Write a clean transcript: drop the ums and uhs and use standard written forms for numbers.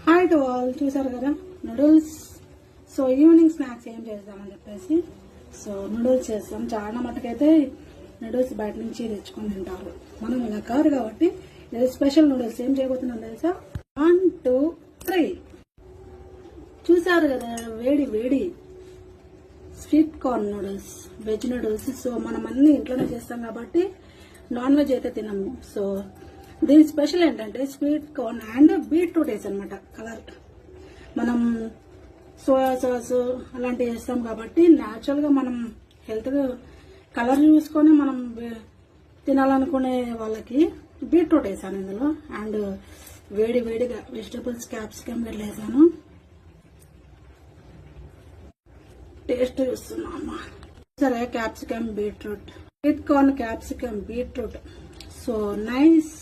Hi to all, చూసారు కదా noodles. So evening snacks ఏం చేద్దామని చెప్పేసి నూడిల్స్ చేస్తాం. చాలా మటుకైతే నూడిల్స్ బయట నుంచి తెచ్చుకొని తింటారు. మనం ఇలా కాదు కాబట్టి ఇది స్పెషల్ నూడిల్స్. ఏం చేయబోతున్నాం తెలుసా? 1 2 3 చూసారు కదా, వేడి వేడి sweet corn noodles, veg noodles. So మనం అన్ని ఇంట్లోనే చేస్తాం కాబట్టి నాన్ వెజ్ అయితే తినము. సో దీని స్పెషల్ ఏంటంటే స్వీట్ కార్న్ అండ్ బీట్రూట్ వేసి అనమాట. కలర్ మనం సోయా సాస్ అలాంటివి వేస్తాం కాబట్టి న్యాచురల్ గా మనం హెల్త్ కలర్ చూసుకొని మనం తినాలనుకునే వాళ్ళకి బీట్రూట్ వేసాను ఇందులో. అండ్ వేడి వేడిగా వెజిటబుల్స్ క్యాప్సికమ్ గట్ల వేసాను. టేస్ట్ చూస్తున్నామా సరే. Capsicum beetroot, sweet corn capsicum beetroot, so nice.